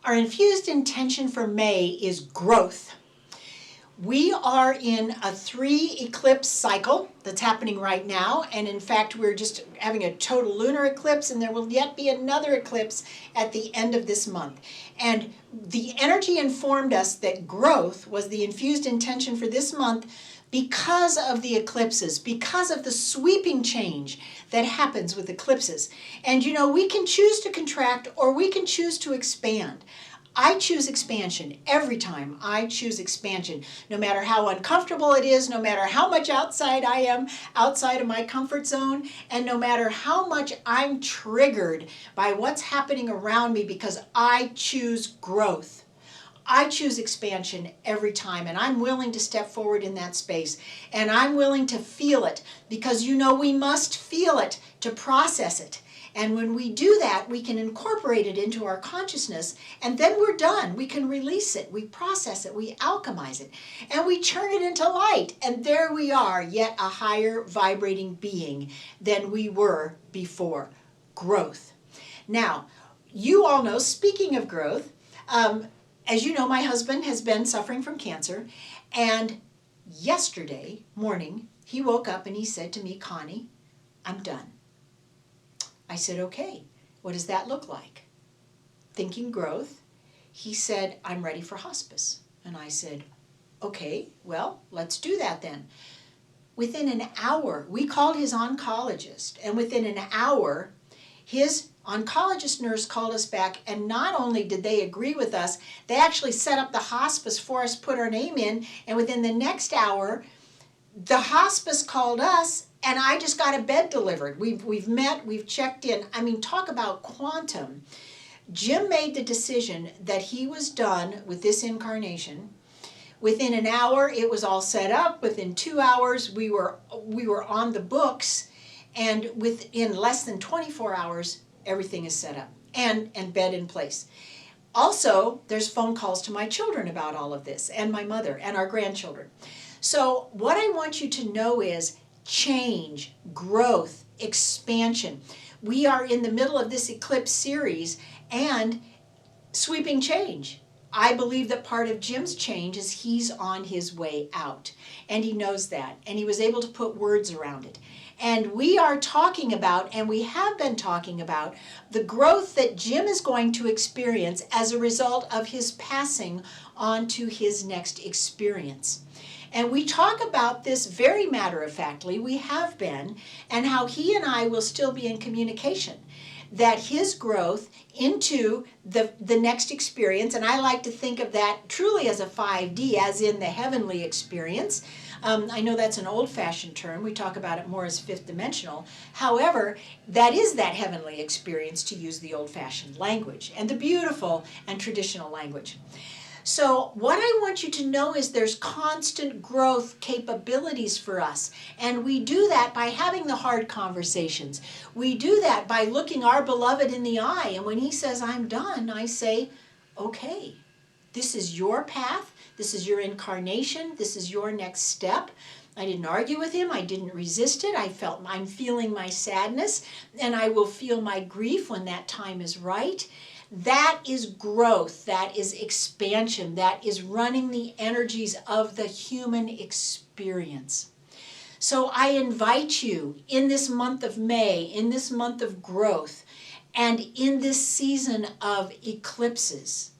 Our infused intention for May is growth. We are in a 3 eclipse cycle that's happening right now, and in fact we're just having a total lunar eclipse, and there will yet be another eclipse at the end of this month. And the energy informed us that growth was the infused intention for this month because of the eclipses, because of the sweeping change that happens with eclipses. And you know, we can choose to contract or we can choose to expand. I choose expansion every time. I choose expansion, no matter how uncomfortable it is, no matter how much outside I am, outside of my comfort zone, and no matter how much I'm triggered by what's happening around me, because I choose growth. I choose expansion every time, and I'm willing to step forward in that space, and I'm willing to feel it, because you know we must feel it to process it. And when we do that, we can incorporate it into our consciousness, and then we're done. We can release it, we process it, we alchemize it, and we turn it into light. And there we are, yet a higher vibrating being than we were before. Growth. Now, you all know, speaking of growth, as you know, my husband has been suffering from cancer, and yesterday morning, he woke up and he said to me, "Connie, I'm done." I said, "Okay, what does that look like?" Thinking growth, he said, "I'm ready for hospice." And I said, "Okay, well, let's do that then." Within an hour, we called his oncologist, and within an hour, his oncologist nurse called us back, and not only did they agree with us, they actually set up the hospice for us, put our name in, and within the next hour, the hospice called us, and I just got a bed delivered. We've met, we've checked in. I mean, talk about quantum. Jim made the decision that he was done with this incarnation. Within an hour, it was all set up. Within 2 hours, we were on the books, and within less than 24 hours, everything is set up and bed in place. Also, there's phone calls to my children about all of this, and my mother, and our grandchildren. So what I want you to know is change, growth, expansion. We are in the middle of this eclipse series and sweeping change. I believe that part of Jim's change is he's on his way out, and he knows that, and he was able to put words around it. And we are talking about, and we have been talking about, the growth that Jim is going to experience as a result of his passing on to his next experience. And we talk about this very matter-of-factly, we have been, and how he and I will still be in communication. That his growth into the next experience, and I like to think of that truly as a 5D, as in the heavenly experience. I know that's an old-fashioned term. We talk about it more as fifth dimensional. However, that is that heavenly experience, to use the old-fashioned language and the beautiful and traditional language. So what I want you to know is there's constant growth capabilities for us. And we do that by having the hard conversations. We do that by looking our beloved in the eye. And when he says, "I'm done," I say, "Okay, this is your path. This is your incarnation. This is your next step." I didn't argue with him. I didn't resist it. I'm feeling my sadness, and I will feel my grief when that time is right. That is growth, that is expansion, that is running the energies of the human experience. So I invite you in this month of May, in this month of growth, and in this season of eclipses,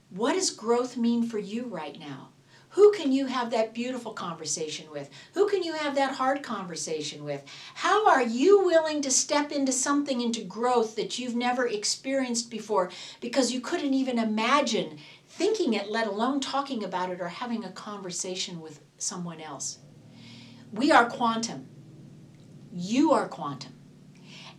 what does growth mean for you right now? Who can you have that beautiful conversation with? Who can you have that hard conversation with? How are you willing to step into something, into growth that you've never experienced before because you couldn't even imagine thinking it, let alone talking about it or having a conversation with someone else? We are quantum. You are quantum.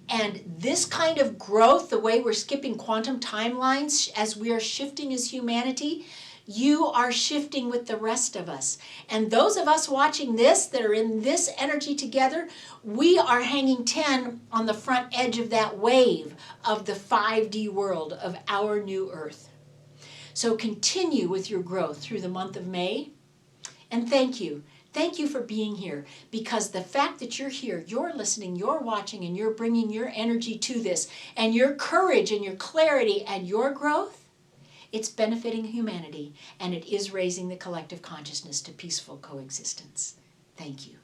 And this kind of growth, the way we're skipping quantum timelines as we are shifting as humanity, you are shifting with the rest of us. And those of us watching this, that are in this energy together, we are hanging 10 on the front edge of that wave of the 5D world of our new earth. So continue with your growth through the month of May. And thank you. Thank you for being here, because the fact that you're here, you're listening, you're watching, and you're bringing your energy to this, and your courage and your clarity and your growth, It's benefiting humanity, and it is raising the collective consciousness to peaceful coexistence. Thank you.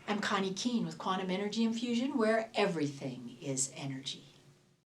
I'm Connie Keene with Quantum Energy Infusion, where everything is energy.